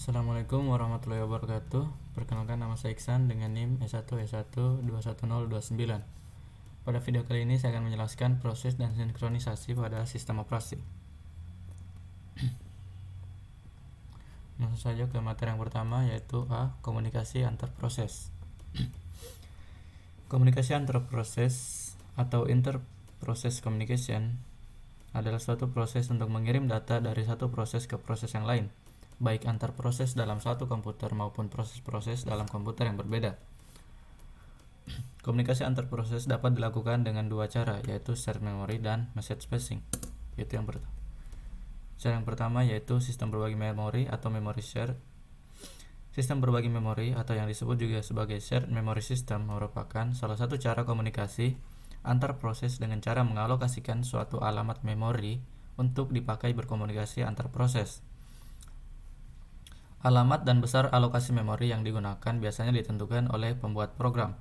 Assalamualaikum warahmatullahi wabarakatuh. Perkenalkan, nama saya Iksan dengan NIM S1S1 21029. Pada video kali ini saya akan menjelaskan proses dan sinkronisasi pada sistem operasi. Langsung saja ke materi yang pertama, yaitu A. Komunikasi antar proses. Komunikasi antar proses atau inter-process communication adalah suatu proses untuk mengirim data dari satu proses ke proses yang lain, baik antar proses dalam satu komputer maupun proses-proses dalam komputer yang berbeda. Komunikasi antar proses dapat dilakukan dengan dua cara, yaitu shared memory dan message passing. Itu yang pertama. Cara yang pertama yaitu sistem berbagi memori atau memory share. Sistem berbagi memori atau yang disebut juga sebagai shared memory system merupakan salah satu cara komunikasi antar proses dengan cara mengalokasikan suatu alamat memori untuk dipakai berkomunikasi antar proses. Alamat dan besar alokasi memori yang digunakan biasanya ditentukan oleh pembuat program.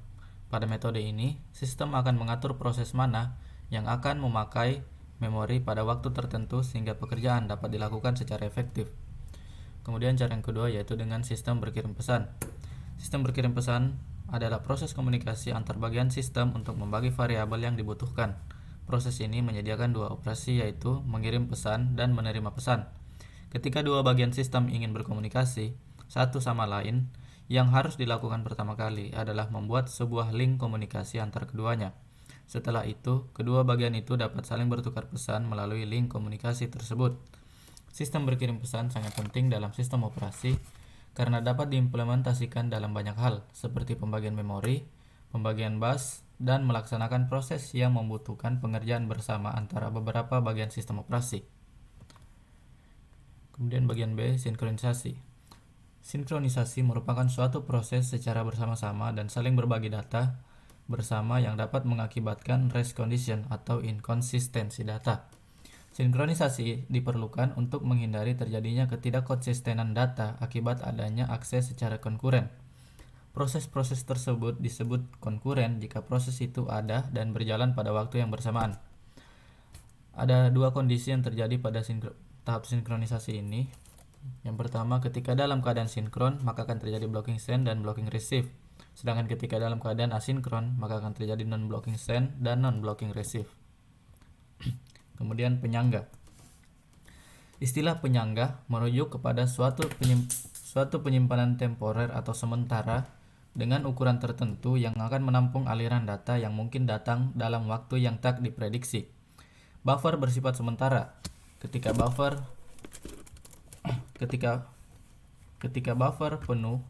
Pada metode ini, sistem akan mengatur proses mana yang akan memakai memori pada waktu tertentu sehingga pekerjaan dapat dilakukan secara efektif. Kemudian cara yang kedua yaitu dengan sistem berkirim pesan. Sistem berkirim pesan adalah proses komunikasi antar bagian sistem untuk membagi variabel yang dibutuhkan. Proses ini menyediakan dua operasi, yaitu mengirim pesan dan menerima pesan. Ketika dua bagian sistem ingin berkomunikasi satu sama lain, yang harus dilakukan pertama kali adalah membuat sebuah link komunikasi antar keduanya. Setelah itu, kedua bagian itu dapat saling bertukar pesan melalui link komunikasi tersebut. Sistem berkirim pesan sangat penting dalam sistem operasi karena dapat diimplementasikan dalam banyak hal, seperti pembagian memori, pembagian bus, dan melaksanakan proses yang membutuhkan pengerjaan bersama antara beberapa bagian sistem operasi. Kemudian bagian B, sinkronisasi. Sinkronisasi merupakan suatu proses secara bersama-sama dan saling berbagi data bersama yang dapat mengakibatkan race condition atau inkonsistensi data. Sinkronisasi diperlukan untuk menghindari terjadinya ketidakkonsistenan data akibat adanya akses secara konkuren. Proses-proses tersebut disebut konkuren jika proses itu ada dan berjalan pada waktu yang bersamaan. Ada dua kondisi yang terjadi pada tahap sinkronisasi ini. Yang pertama, ketika dalam keadaan sinkron, maka akan terjadi blocking send dan blocking receive. Sedangkan ketika dalam keadaan asinkron, maka akan terjadi non-blocking send dan non-blocking receive. Kemudian penyangga. Istilah penyangga merujuk kepada suatu penyimpanan temporer atau sementara dengan ukuran tertentu yang akan menampung aliran data yang mungkin datang dalam waktu yang tak diprediksi. Buffer bersifat sementara. Ketika buffer penuh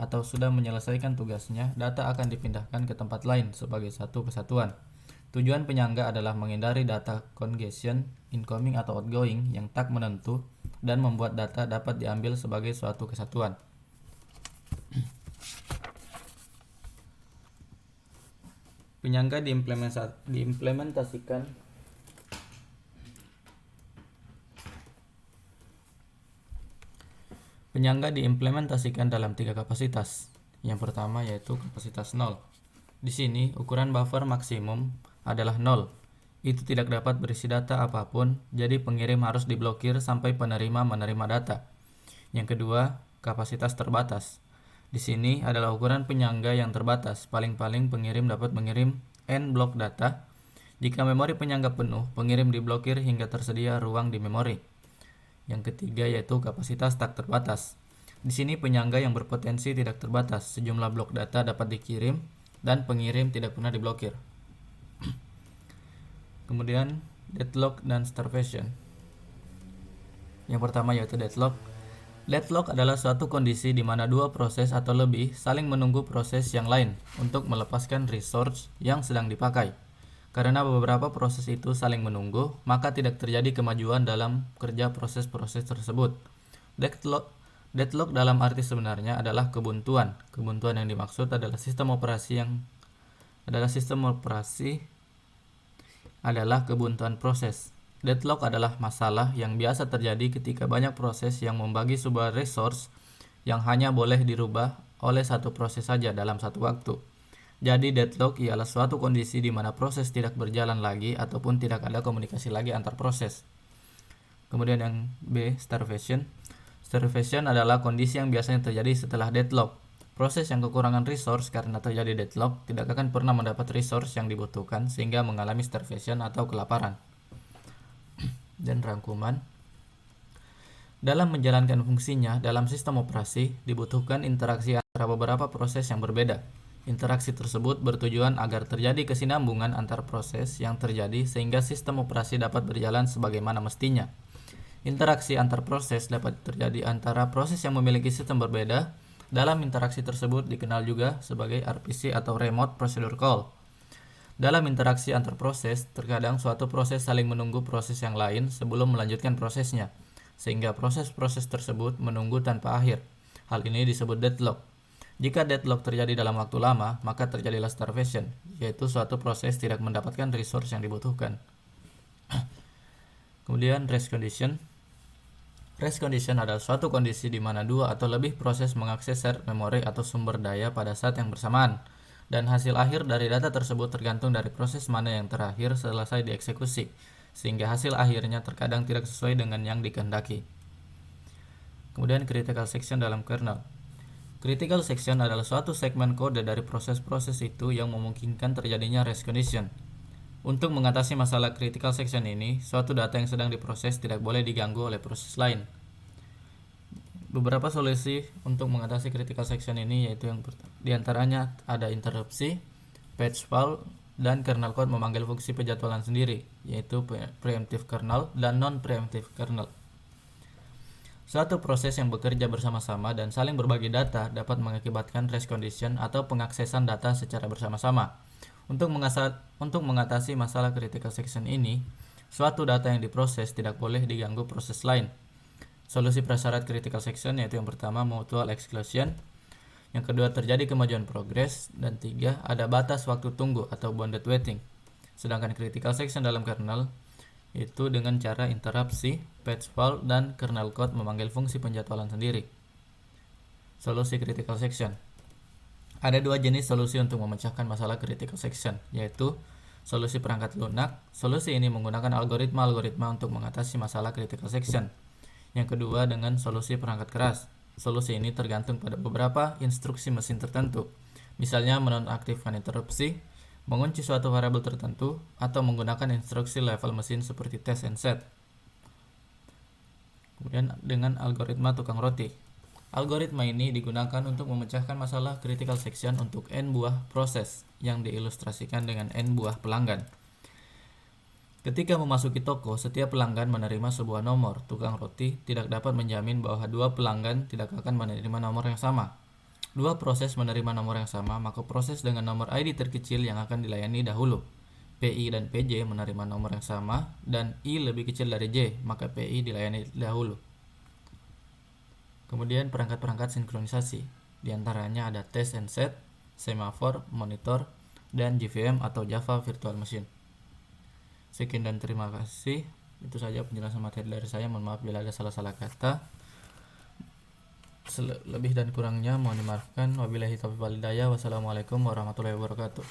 atau sudah menyelesaikan tugasnya, data akan dipindahkan ke tempat lain sebagai satu kesatuan. Tujuan penyangga adalah menghindari data congestion, incoming atau outgoing yang tak menentu, dan membuat data dapat diambil sebagai suatu kesatuan. Penyangga diimplementasikan dalam tiga kapasitas. Yang pertama yaitu kapasitas 0. Di sini ukuran buffer maksimum adalah 0. Itu tidak dapat berisi data apapun, jadi pengirim harus diblokir sampai penerima menerima data. Yang kedua, kapasitas terbatas. Di sini adalah ukuran penyangga yang terbatas. Paling-paling pengirim dapat mengirim n blok data. Jika memori penyangga penuh, pengirim diblokir hingga tersedia ruang di memori. Yang ketiga yaitu kapasitas tak terbatas. Di sini penyangga yang berpotensi tidak terbatas. Sejumlah blok data dapat dikirim dan pengirim tidak pernah diblokir. Kemudian deadlock dan starvation. Yang pertama yaitu deadlock. Deadlock adalah suatu kondisi di mana dua proses atau lebih saling menunggu proses yang lain untuk melepaskan resource yang sedang dipakai. Karena beberapa proses itu saling menunggu, maka tidak terjadi kemajuan dalam kerja proses-proses tersebut. Deadlock dalam arti sebenarnya adalah kebuntuan. Kebuntuan yang dimaksud adalah sistem operasi adalah kebuntuan proses. Deadlock adalah masalah yang biasa terjadi ketika banyak proses yang membagi sebuah resource yang hanya boleh dirubah oleh satu proses saja dalam satu waktu. Jadi deadlock ialah suatu kondisi di mana proses tidak berjalan lagi ataupun tidak ada komunikasi lagi antar proses. Kemudian yang B, starvation. Starvation adalah kondisi yang biasanya terjadi setelah deadlock. Proses yang kekurangan resource karena terjadi deadlock tidak akan pernah mendapat resource yang dibutuhkan sehingga mengalami starvation atau kelaparan. Dan rangkuman, dalam menjalankan fungsinya dalam sistem operasi dibutuhkan interaksi antara beberapa proses yang berbeda. Interaksi tersebut bertujuan agar terjadi kesinambungan antar proses yang terjadi sehingga sistem operasi dapat berjalan sebagaimana mestinya. Interaksi antar proses dapat terjadi antara proses yang memiliki sistem berbeda. Dalam interaksi tersebut dikenal juga sebagai RPC atau Remote Procedure Call. Dalam interaksi antar proses, terkadang suatu proses saling menunggu proses yang lain sebelum melanjutkan prosesnya, sehingga proses-proses tersebut menunggu tanpa akhir. Hal ini disebut deadlock. Jika deadlock terjadi dalam waktu lama, maka terjadilah starvation, yaitu suatu proses tidak mendapatkan resource yang dibutuhkan. Kemudian rest condition. Rest condition adalah suatu kondisi di mana dua atau lebih proses mengakses shared memori atau sumber daya pada saat yang bersamaan, dan hasil akhir dari data tersebut tergantung dari proses mana yang terakhir selesai dieksekusi, sehingga hasil akhirnya terkadang tidak sesuai dengan yang dikehendaki. Kemudian critical section dalam kernel. Critical section adalah suatu segmen kode dari proses-proses itu yang memungkinkan terjadinya rest condition. Untuk mengatasi masalah critical section ini, suatu data yang sedang diproses tidak boleh diganggu oleh proses lain. Beberapa solusi untuk mengatasi critical section ini yaitu yang diantaranya ada interupsi, patch fault, dan kernel code memanggil fungsi penjadwalan sendiri, yaitu preemptive kernel dan non-preemptive kernel. Suatu proses yang bekerja bersama-sama dan saling berbagi data dapat mengakibatkan rest condition atau pengaksesan data secara bersama-sama. Untuk mengatasi masalah critical section ini, suatu data yang diproses tidak boleh diganggu proses lain. Solusi prasyarat critical section yaitu yang pertama mutual exclusion, yang kedua terjadi kemajuan progres, dan tiga ada batas waktu tunggu atau bounded waiting. Sedangkan critical section dalam kernel itu dengan cara interupsi, patch fault, dan kernel code memanggil fungsi penjadwalan sendiri. Solusi critical section. Ada dua jenis solusi untuk memecahkan masalah critical section, yaitu solusi perangkat lunak. Solusi ini menggunakan algoritma untuk mengatasi masalah critical section. Yang kedua dengan solusi perangkat keras. Solusi ini tergantung pada beberapa instruksi mesin tertentu, misalnya menonaktifkan interupsi, mengunci suatu variabel tertentu, atau menggunakan instruksi level mesin seperti test and set. Kemudian dengan algoritma tukang roti. Algoritma ini digunakan untuk memecahkan masalah critical section untuk n buah proses yang diilustrasikan dengan n buah pelanggan. Ketika memasuki toko, setiap pelanggan menerima sebuah nomor. Tukang roti tidak dapat menjamin bahwa dua pelanggan tidak akan menerima nomor yang sama. Dua proses menerima nomor yang sama, maka proses dengan nomor ID terkecil yang akan dilayani dahulu. PI dan PJ menerima nomor yang sama, dan I lebih kecil dari J, maka PI dilayani dahulu. Kemudian perangkat-perangkat sinkronisasi, diantaranya ada test and set, semaphore, monitor, dan JVM atau Java Virtual Machine. Sekian dan terima kasih. Itu saja penjelasan materi dari saya. Mohon maaf bila ada salah-salah kata. Lebih dan kurangnya mohon dimaafkan. Wabillahi taufiq wal hidayah. Wassalamualaikum warahmatullahi wabarakatuh.